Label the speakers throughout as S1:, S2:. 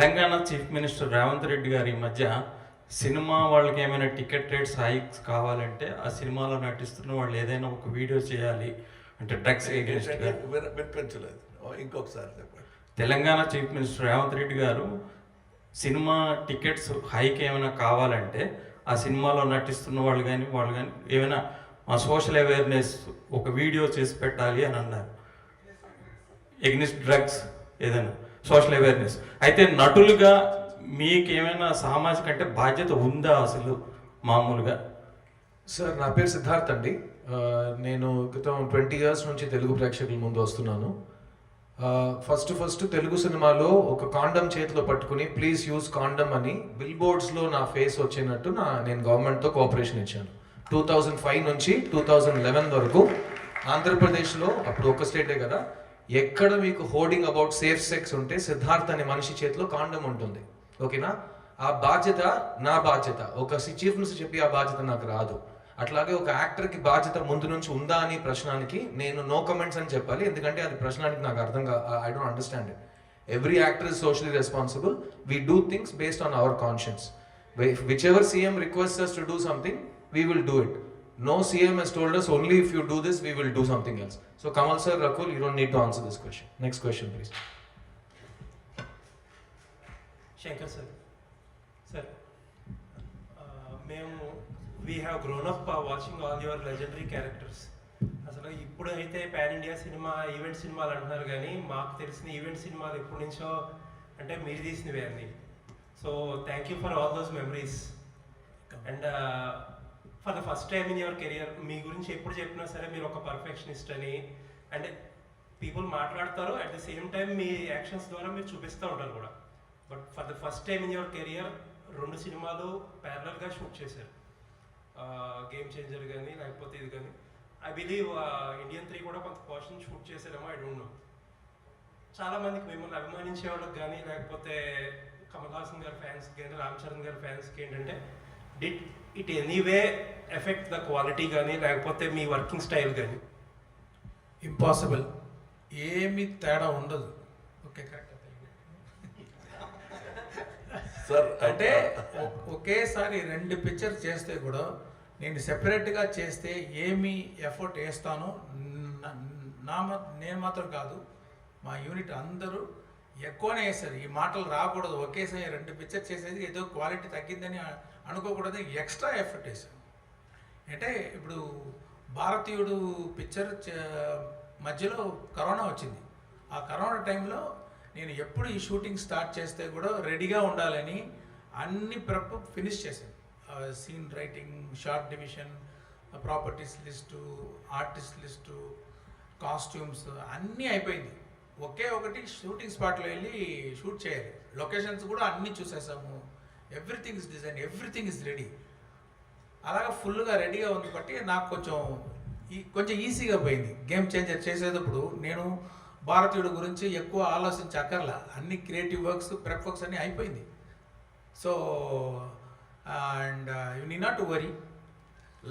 S1: Telangana chief minister Revanth Reddy గారి ఈ మధ్య సినిమా వాళ్ళకి ఏమైనా టికెట్ రేట్స్ హైక్స్ కావాలంటే ఆ సినిమాలో నటిస్తున్న వాళ్ళు ఏదైనా ఒక వీడియో చేయాలి అంటే డ్రగ్స్ ఎగెన్స్ట్గా
S2: వినిపించలేదు, ఇంకొకసారి చెప్పండి.
S1: తెలంగాణ చీఫ్ మినిస్టర్ రేవంత్ రెడ్డి గారు సినిమా టికెట్స్ హైక్ ఏమైనా కావాలంటే ఆ సినిమాలో నటిస్తున్న వాళ్ళు కానీ ఏమైనా సోషల్ అవేర్నెస్ ఒక వీడియో చేసి పెట్టాలి అని అన్నారు. ఎగ్నిస్ట్ డ్రగ్స్ ఏదైనా సోషల్ అవేర్నెస్. అయితే నటులుగా మీకేమైనా సామాజిక అంటే బాధ్యత ఉందా అసలు మామూలుగా?
S3: సార్, నా పేరు సిద్ధార్థ్ అండి. నేను గతం 20 years నుంచి తెలుగు ప్రేక్షకుల ముందు వస్తున్నాను. ఫస్ట్ తెలుగు సినిమాలో ఒక కాండమ్ చేతిలో పట్టుకుని ప్లీజ్ యూజ్ కాండమ్ అని బిల్ బోర్డ్స్లో నా ఫేస్ వచ్చినట్టు నేను గవర్నమెంట్తో కోఆపరేషన్ ఇచ్చాను. 2005 నుంచి 2011 వరకు ఆంధ్రప్రదేశ్లో, అప్పుడు ఒక స్టేటే కదా, ఎక్కడ మీకు హోర్డింగ్ అబౌట్ సేఫ్ సెక్స్ ఉంటే సిద్ధార్థ్ అనే మనిషి చేతిలో కాండమ్ ఉంటుంది. ఓకేనా? ఆ బాధ్యత నా బాధ్యత. ఒక చీఫ్ మినిస్టర్ చెప్పి ఆ బాధ్యత నాకు రాదు. అట్లాగే ఒక యాక్టర్కి బాధ్యత ముందు నుంచి ఉందా అని ప్రశ్నానికి నేను నో కమెంట్స్ అని చెప్పాలి, ఎందుకంటే అది ప్రశ్నానికి నాకు అర్థం I don't understand it. Every actor is socially responsible. We do things based on hour conscience. Which ever CM request us to do something, we will do it. No CM has told us only if you do this, we will do something else. So Kamal sir, Rakul, you don't need to answer this question. Next question, please.
S4: Shankar sir. Sir, we have grown up watching all your legendary characters. అసలు ఇప్పుడు అయితే pan India cinema, event సినిమాలు అంటున్నారు, కానీ మాకు తెలిసిన event సినిమాలు ఎప్పటి నుంచో అంటే మీరు తీసినవే అన్ని. So thank you for all those memories. And for the first time in your career మీ గురించి ఎప్పుడు చెప్పినా సరే మీరు ఒక పర్ఫెక్షనిస్ట్ అని అంటే పీపుల్ మాట్లాడతారు, at the same time me actions ద్వారా మీరు చూపిస్తూ ఉంటారు కూడా. But for the first time in your career 2 సినిమాలు ప్యారలల్గా షూట్ చేశారు. గేమ్ చేంజర్ కానీ లేకపోతే ఇది కానీ. ఐ బిలీవ్ ఇండియన్ 3 కూడా కొంత పోర్షన్ షూట్ చేశారేమో, ఐ డోంట్ నో. చాలామందికి మిమ్మల్ని అభిమానించే వాళ్ళకి కానీ లేకపోతే కమల్ హాసన్ గారి ఫ్యాన్స్కి కానీ రామ్ చరణ్ గారి ఫ్యాన్స్కి ఏంటంటే did it anyway effect the quality కానీ లేకపోతే మీ వర్కింగ్ స్టైల్ కానీ?
S5: ఇంపాసిబుల్, ఏమి తేడా ఉండదు. ఓకే, కరెక్ట్
S2: సార్,
S5: అంటే ఒకేసారి 2 పిక్చర్ చేస్తే కూడా నేను సెపరేట్గా చేస్తే ఏమి ఎఫర్ట్ వేస్తానో నేను మాత్రం కాదు, మా యూనిట్ అందరూ ఎక్కువనే వేస్తారు. ఈ మాటలు రాకూడదు, ఒకేసారి 2 పిక్చర్ చేసేది ఏదో క్వాలిటీ తగ్గిందని అనుకోకూడదు, ఎక్స్ట్రా ఎఫర్ట్ వేసాను. అంటే ఇప్పుడు భారతీయుడు పిక్చర్ మధ్యలో కరోనా వచ్చింది. ఆ కరోనా టైంలో నేను ఎప్పుడు ఈ షూటింగ్ స్టార్ట్ చేస్తే కూడా రెడీగా ఉండాలని అన్ని ఫినిష్ చేశాను. Scene writing, short division, properties list, artist list, costumes అన్నీ అయిపోయింది. ఒకే ఒకటి షూటింగ్ స్పాట్లో వెళ్ళి షూట్ చేయాలి. లొకేషన్స్ కూడా అన్నీ చూసేసాము. Everything is design, everything is ready. అలాగా ఫుల్గా రెడీగా ఉంది బట్టి నాకు కొంచెం ఈజీగా పోయింది. గేమ్ చేంజర్ చేసేటప్పుడు నేను భారతీయుడు గురించి ఎక్కువ ఆలోచించక్కర్లా, అన్ని క్రియేటివ్ వర్క్స్, ప్రెప్ వర్క్స్ అన్నీ అయిపోయింది. So and you need not to worry,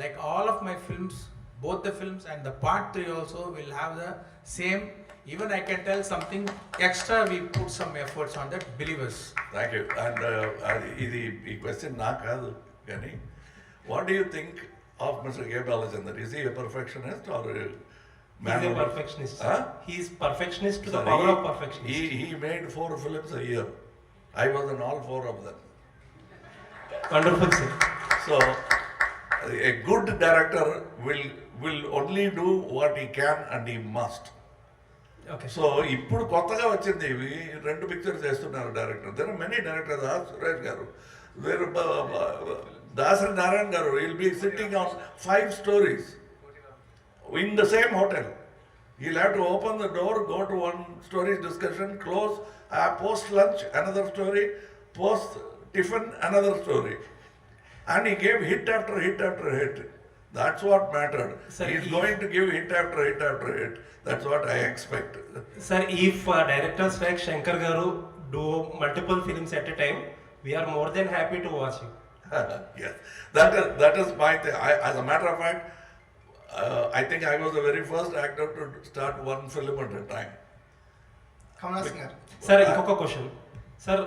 S5: like all of my films, both the films and the part 3 also will have the same. Even I can tell something extra, we put some efforts on that, believers.
S2: Thank you. And ఈ question నాకు కాదు కానీ, what do you think of Mr. K. Balachandran? Is he a perfectionist or a man?
S4: He's a perfectionist. He is perfectionist to the
S2: Sir,
S4: power of perfectionist.
S2: He made 4 films a year. I was in all 4 of them.
S4: Wonderful, sir.
S2: So a good director will only do what he can and he must.
S4: Okay.
S2: So ఇప్పుడు కొత్తగా వచ్చింది ఇవి 2 pictures చేస్తున్నారు director. There are many directors. Suresh garu, వేరు Dasari Narayana garu will be sitting on 5 stories in the same hotel. He'll have to open the door, go to one story discussion, close, post lunch another story, post tiffin another story, and he gave hit after hit after hit. That's what mattered.
S4: Sir,
S2: He's going to give hit after hit after hit. That's what I expect.
S4: Sir, if directors like Shankar Garu do multiple films at a time, we are more than happy to watch you.
S2: Yes, that is my thing. As a matter of fact, I think I was the very first actor to start 1 film at a time.
S6: Kamal Singh.
S4: Sir, inkoka question. Sir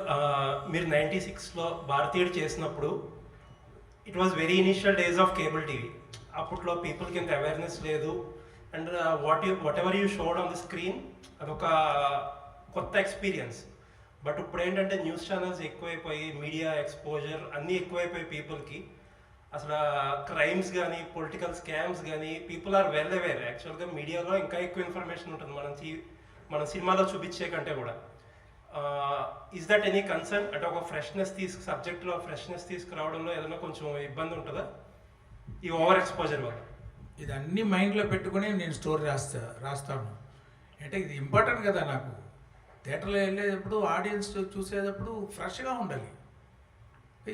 S4: మీరు 96లో భారతీయుడు చేసినప్పుడు it was very initial days of cable TV. అప్పట్లో పీపుల్కి ఇంత awareness లేదు. And what ever you showed on the screen అదొక కొత్త experience. But ఇప్పుడు ఏంటంటే న్యూస్ ఛానల్స్ ఎక్కువైపోయి, మీడియా ఎక్స్పోజర్ అన్నీ ఎక్కువైపోయి పీపుల్కి. అసలు క్రైమ్స్ కానీ, పొలిటికల్ స్కామ్స్ కానీ పీపుల్ ఆర్ వెల్ అవేర్. యాక్చువల్గా మీడియాలో ఇంకా ఎక్కువ ఇన్ఫర్మేషన్ ఉంటుంది మన సినిమాలో చూపించే కంటే కూడా. Is that any concern? అంటే ఒక సబ్జెక్ట్లో ఫ్రెష్నెస్ తీసుకురావడంలో ఏదైనా కొంచెం ఇబ్బంది ఉంటుందా ఈ ఓవర్ ఎక్స్పోజర్ వల్ల?
S5: ఇది అన్ని మైండ్లో పెట్టుకుని నేను స్టోరీ రాస్తాను. అంటే ఇది ఇంపార్టెంట్ కదా నాకు. థియేటర్లో వెళ్ళేటప్పుడు ఆడియన్స్ చూసేటప్పుడు ఫ్రెష్గా ఉండాలి.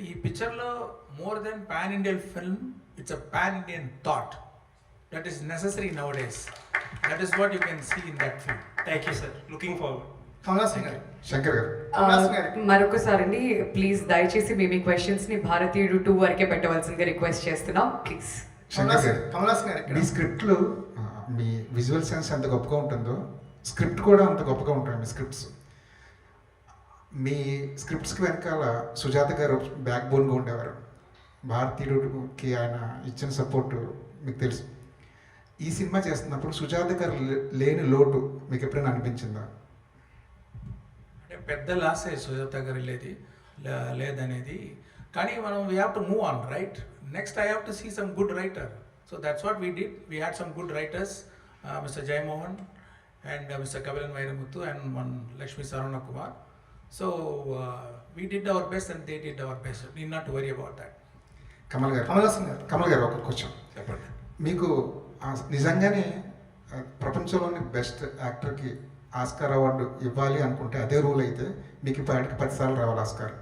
S5: ఈ పిక్చర్లో more than pan Indian film, it's a pan Indian thought that is necessary now days. That is what you can see in that film.
S4: Thank you sir, looking forward.
S6: Kamal Haasan గారు,
S7: శంకర్ గారు,
S6: మరొకసారి అండి ప్లీజ్ దయచేసి మీ క్వశ్చన్స్ ని భారతీయుడు 2 వరకే పెట్టవలసిందిగా request చేస్తున్నాం please.
S7: Shankar గారు,
S6: కమలాసన్ గారు,
S7: మీ స్క్రిప్ట్లు మీ విజువల్ సెన్స్ ఎంత గొప్పగా ఉంటుందో స్క్రిప్ట్ కూడా అంత గొప్పగా ఉంటాయి. మీ స్క్రిప్ట్స్కి వెనకాల సుజాత గారు బ్యాక్ బోన్గా ఉండేవారు. భారతీయుడికి ఆయన ఇచ్చిన సపోర్ట్ మీకు తెలుసు. ఈ సినిమా చేస్తున్నప్పుడు సుజాత గారు లేని లోటు మీకు ఎప్పుడైనా అనిపించిందా?
S5: అంటే పెద్ద లాసే సుజాత గారు వెళ్ళేది లేదనేది. కానీ మనం we have to move on, right? Next I have to see some good writer. So that's what we did. We had some good writers, mister Jayamohan and Mr. Kavilan Vairamuthu and one Lakshmi Sarana Kumar. So we did our best and they did our best. Need not to worry about that.
S7: Kamal గారు, కమల్ గారు ఒక question
S2: చెప్పండి.
S7: మీకు నిజంగానే ప్రపంచంలోని best యాక్టర్కి Oscar award ఇవ్వాలి అనుకుంటే అదే రూల్ అయితే మీకు ఇప్పటికి 10 సార్లు రావాలి ఆస్కార్.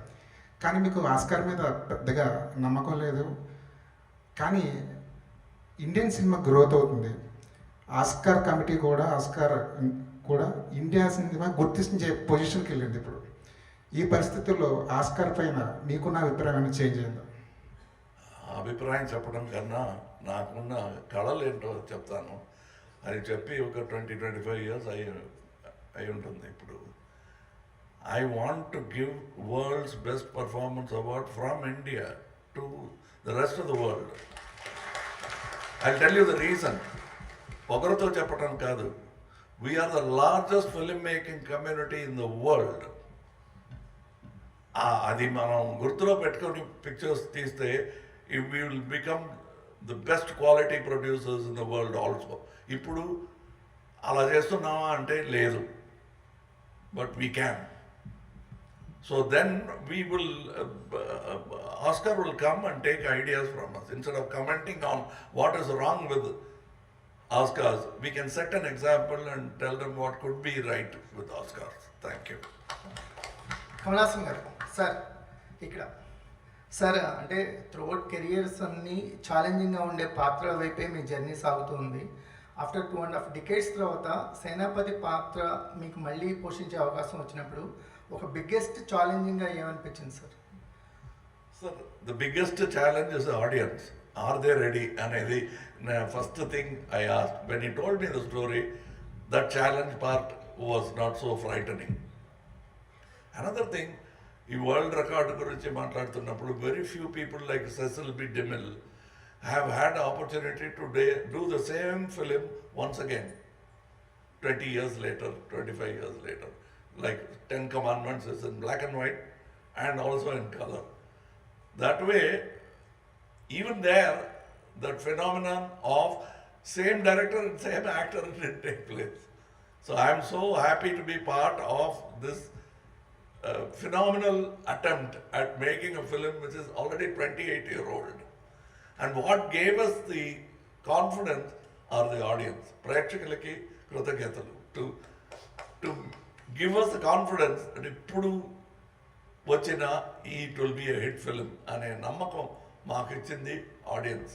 S7: కానీ మీకు ఆస్కార్ మీద పెద్దగా నమ్మకం లేదు. కానీ ఇండియన్ సినిమా గ్రోత్ అవుతుంది. ఆస్కార్ కమిటీ కూడా ఇండియా సినిమా గుర్తించే పొజిషన్కి వెళ్ళింది. ఇప్పుడు ఈ పరిస్థితుల్లో ఆస్కార్ పైన మీకున్న అభిప్రాయం చేంజ్ అయిందా?
S2: అభిప్రాయం చెప్పడం కన్నా నాకున్న కళలు ఏంటో చెప్తాను. అది చెప్పి ఒక 20-25 ఇయర్స్ అయి ఉంటుంది. ఇప్పుడు I want to give world's best performance award from India to the rest of the world. I tell you the reason. ఒకరితో చెప్పడం కాదు. We are the largest film making community in the world. అది మనం గుర్తులో పెట్టుకొని పిక్చర్స్ తీస్తే it will become the best quality producers in the world also. ఇప్పుడు అలా చేస్తున్నామా అంటే లేదు. But we can. So then we will Oscar will come and take ideas from us. Instead of commenting on what is wrong with Oscars, we can set an example and tell them what could be right with Oscars. Thank you.
S8: Kamal Haasan గారు, sir ఇక్కడ sir అంటే throughout careers అన్నీ ఛాలెంజింగ్గా ఉండే పాత్ర వైపే మీ journey సాగుతుంది. After 2.5 decades తర్వాత సేనాపతి పాత్ర మీకు మళ్ళీ పోషించే అవకాశం వచ్చినప్పుడు ఒక బిగ్గెస్ట్ ఛాలెంజింగ్గా ఏమనిపించింది sir?
S2: Sir, the biggest challenge is the audience. Are they ready? అనేది first thing I asked. When he told me the story, that challenge part was not so frightening. Another thing, ఈ world record గురించి మాట్లాడుతున్నప్పుడు very few people like Cecil B. DeMille have had the opportunity to do the same film once again, 20 years later, 25 years later. Like 10 Commandments is in black and white and also in color. That way, even there, that phenomenon of same director and same actor did take place. So I am so happy to be part of this phenomenal attempt at making a film which is already 28-year-old. And what gave us the confidence are the audience. Prakshakaluki krutajnatalu to give us the confidence that ippudu vachina it will be a hit film ane nammakam maaku ichindi audience.